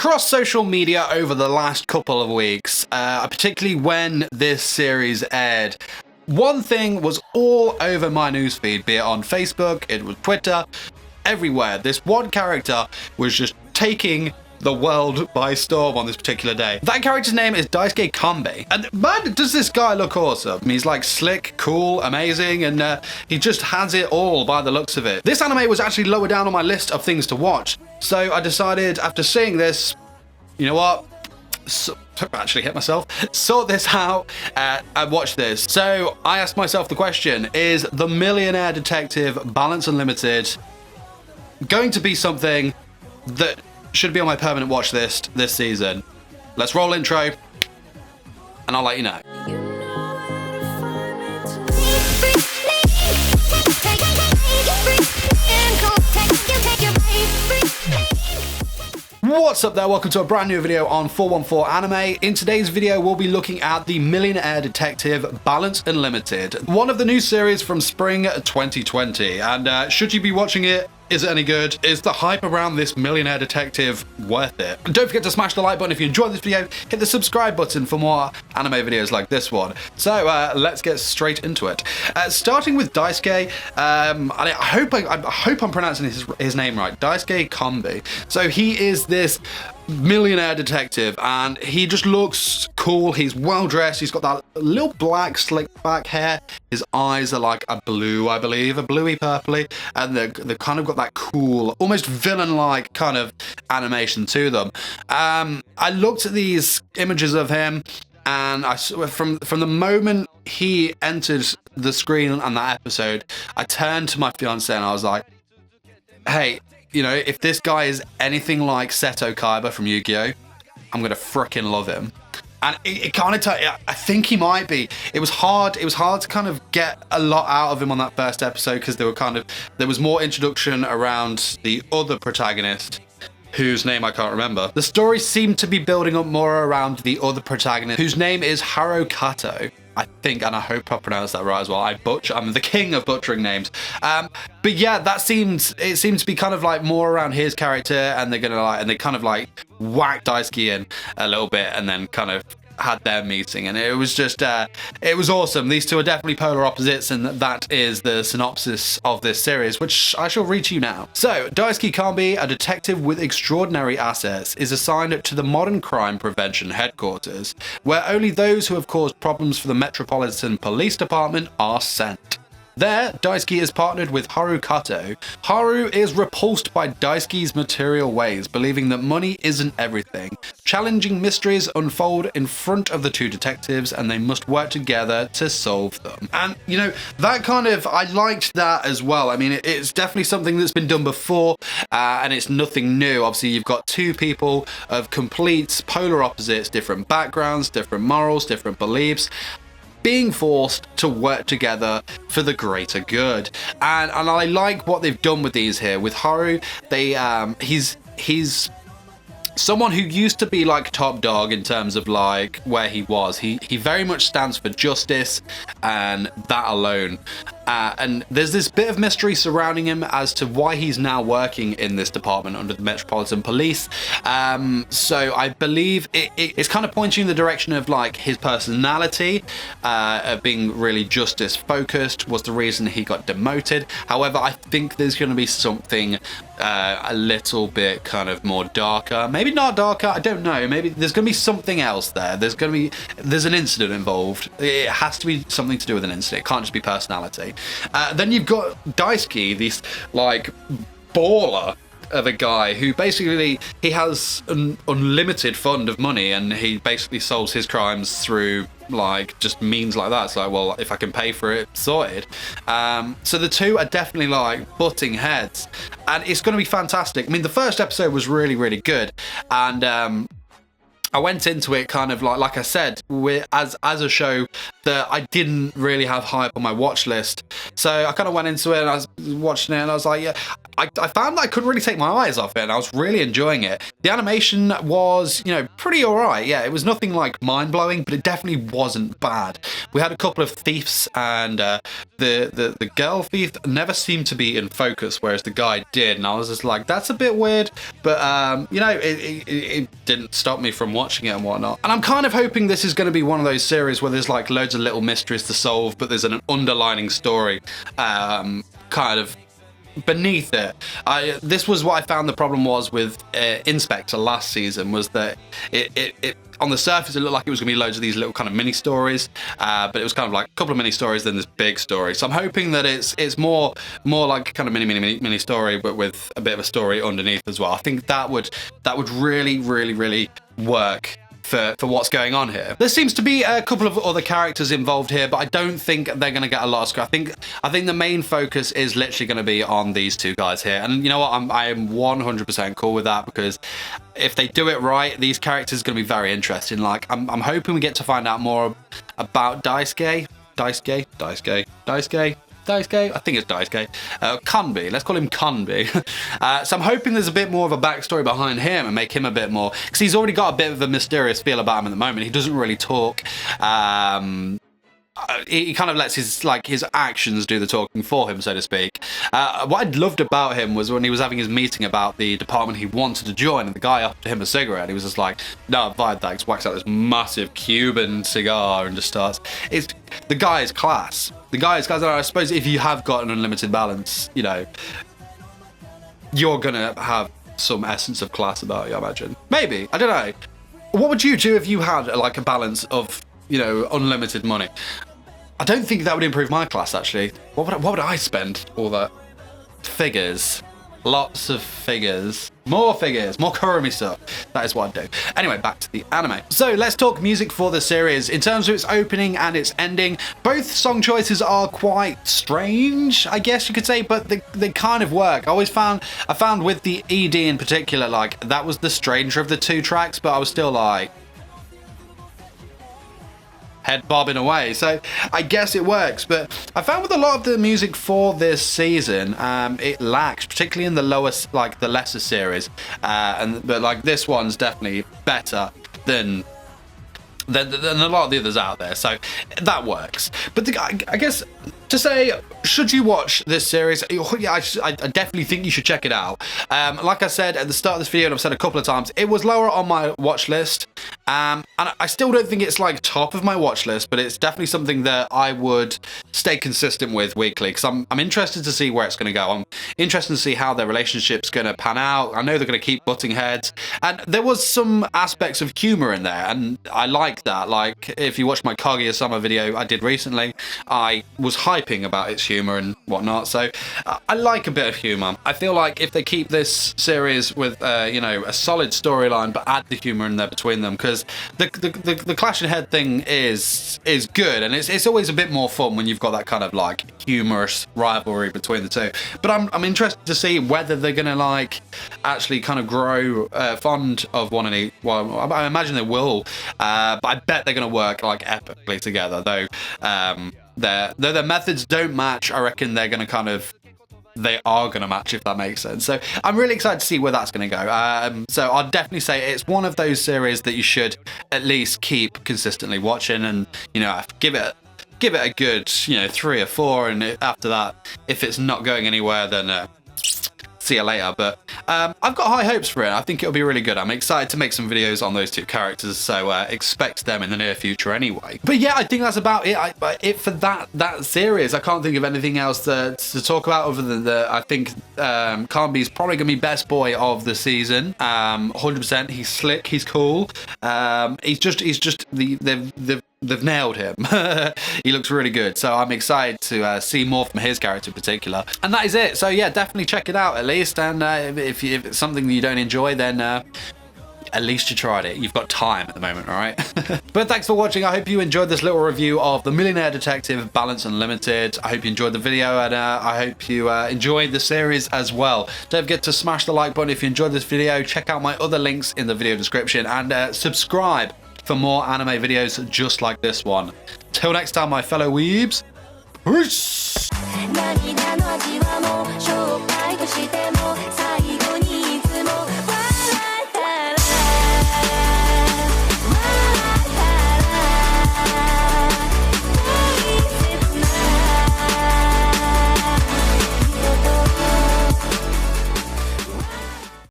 Across social media over the last couple of weeks, particularly when this series aired, one thing was all over my newsfeed, be it on Facebook, it was Twitter, everywhere. This one character was just taking the world by storm on this particular day. That character's name is Daisuke Kanbei, and man, does this guy look awesome. He's like slick, cool, amazing, and he just has it all by the looks of it. This anime was actually lower down on my list of things to watch, so I decided after seeing this, you know what? Actually hit myself, sort this out and watch this. So I asked myself the question, is the Millionaire Detective Balance Unlimited going to be something that should be on my permanent watch list this season? Let's roll intro and I'll let you know. What's up there, welcome to a brand new video on 414 Anime. In today's video we'll be looking at the Millionaire Detective Balance Unlimited, one of the new series from spring 2020, and should you be watching it, is it any good? Is the hype around this Millionaire Detective worth it? And don't forget to smash the like button if you enjoyed this video, hit the subscribe button for more anime videos like this one. So let's get straight into it. Starting with Daisuke, and I hope I'm pronouncing his name right, Daisuke Kanbei. So he is this millionaire detective and he just looks cool. He's well dressed, he's got that little black slick back hair, his eyes are like a blue, I believe, a bluey purpley, and they've kind of got that cool, almost villain-like kind of animation to them. I looked at these images of him and from the moment he entered the screen on that episode, I turned to my fiance and I was like, hey, you know, if this guy is anything like Seto Kaiba from Yu-Gi-Oh!, I'm gonna frickin' love him. And it kind of, I think he might be. It was hard to kind of get a lot out of him on that first episode because there was more introduction around the other protagonist, whose name I can't remember. The story seemed to be building up more around the other protagonist, whose name is Haru Kato, I think, and I hope I pronounced that right as well. I'm the king of butchering names. But yeah, it seems to be kind of like more around his character, and they kind of whacked Daisuke in a little bit, and then kind of had their meeting, and it was just it was awesome. These two are definitely polar opposites, and that is the synopsis of this series, which I shall read to you now. So Daisuke Kanbei, a detective with extraordinary assets, is assigned to the Modern Crime Prevention Headquarters, where only those who have caused problems for the Metropolitan Police Department are sent. There, Daisuke is partnered with Haru Kato. Haru is repulsed by Daisuke's material ways, believing that money isn't everything. Challenging mysteries unfold in front of the two detectives, and they must work together to solve them. And, you know, that kind of, I liked that as well. I mean, it's definitely something that's been done before, and it's nothing new. Obviously, you've got two people of complete polar opposites, different backgrounds, different morals, different beliefs, being forced to work together for the greater good. And I like what they've done with these here. With Haru, he's someone who used to be like top dog in terms of like where he was. He very much stands for justice and that alone. And there's this bit of mystery surrounding him as to why he's now working in this department under the Metropolitan Police. So I believe it's kind of pointing in the direction of like his personality of being really justice focused was the reason he got demoted. However, I think there's going to be something a little bit kind of more darker. Maybe not darker, I don't know. Maybe there's going to be something else there. There's an incident involved. It has to be something to do with an incident. It can't just be personality. Then you've got Daisuke, this like baller of a guy who basically he has an unlimited fund of money, and he basically solves his crimes through like just means like that. It's like, well, if I can pay for it, sorted. So the two are definitely like butting heads, and it's going to be fantastic. I mean, the first episode was really, really good, and I went into it kind of like I said, as a show that I didn't really have high up on my watch list. So I kind of went into it and I was watching it and I was like, yeah, I found that I couldn't really take my eyes off it and I was really enjoying it. The animation was, you know, pretty alright. Yeah, it was nothing like mind-blowing, but it definitely wasn't bad. We had a couple of thieves and the girl thief never seemed to be in focus, whereas the guy did. And I was just like, that's a bit weird. But, you know, it didn't stop me from watching it and whatnot. And I'm kind of hoping this is going to be one of those series where there's like loads of little mysteries to solve, but there's an underlining story kind of beneath it. This was what I found the problem was with Inspector last season, was that it on the surface it looked like it was going to be loads of these little kind of mini stories, but it was kind of like a couple of mini stories then this big story. So I'm hoping that it's more like kind of mini story, but with a bit of a story underneath as well. I think that would really work for what's going on here. There seems to be a couple of other characters involved here, but I don't think they're going to get a lot of screen. I think the main focus is literally going to be on these two guys here. And you know what? I am 100% cool with that, because if they do it right, these characters are going to be very interesting. Like, I'm hoping we get to find out more about Daisuke. I think it's Daisuke. Kanbi, let's call him Kanbi. So I'm hoping there's a bit more of a backstory behind him and make him a bit more, because he's already got a bit of a mysterious feel about him at the moment. He doesn't really talk. He kind of lets his actions do the talking for him, so to speak. What I loved about him was when he was having his meeting about the department he wanted to join, and the guy offered him a cigarette. He was just like, no, I've that. Just whacks out this massive Cuban cigar and just starts. The guy is class. The guy is class. I suppose if you have got an unlimited balance, you know, you're gonna have some essence of class about you, I imagine. Maybe, I don't know. What would you do if you had like a balance of, you know, unlimited money? I don't think that would improve my class, actually. What would I spend all that? Figures. Lots of figures. More Kurumi stuff. That is what I'd do. Anyway, back to the anime. So let's talk music for the series. In terms of its opening and its ending, both song choices are quite strange, I guess you could say, but they kind of work. I found with the ED in particular, like, that was the stranger of the two tracks, but I was still like, head bobbing away. So I guess it works, but I found with a lot of the music for this season, it lacks, particularly in the lowest, like the lesser series, but like this one's definitely better than a lot of the others out there, so that works. But I guess to say, should you watch this series? Yeah, I definitely think you should check it out. Like I said at the start of this video, and I've said a couple of times, it was lower on my watch list, and I still don't think it's like top of my watch list, but it's definitely something that I would stay consistent with weekly, because I'm interested to see where it's going to go. I'm interested to see how their relationship's going to pan out. I know they're going to keep butting heads, and there was some aspects of humor in there, and I like that. Like, if you watch my Kaguya-sama video I did recently, I was hyping about its humor and whatnot, so I like a bit of humor. I feel like if they keep this series with you know, a solid storyline, but add the humor in there between them, because the clash and head thing is good, and it's always a bit more fun when you've got that kind of like humorous rivalry between the two. But I'm interested to see whether they're gonna like actually kind of grow fond of one another. Well, I imagine they will, but I bet they're gonna work like epically together, though. Though their methods don't match, I reckon they are going to match, if that makes sense. So I'm really excited to see where that's going to go. So I'd definitely say it's one of those series that you should at least keep consistently watching, and, you know, give it a good, you know, 3 or 4, and after that, if it's not going anywhere, then see you later. But I've got high hopes for it. I think it'll be really good. I'm excited to make some videos on those two characters, so expect them in the near future anyway. But yeah, I think that's about it for that series. I can't think of anything else to talk about other than that. I think Kanbi's probably gonna be best boy of the season. 100%. He's slick, he's cool. They've nailed him. He looks really good, so I'm excited to see more from his character in particular. And that is it. So yeah, definitely check it out at least, and if it's something that you don't enjoy, then at least you tried it. You've got time at the moment, all right? But thanks for watching. I hope you enjoyed this little review of The Millionaire Detective Balance Unlimited. I hope you enjoyed the video, and I hope you enjoyed the series as well. Don't forget to smash the like button if you enjoyed this video. Check out my other links in the video description, and subscribe for more anime videos just like this one. Till next time, my fellow weebs. Peace!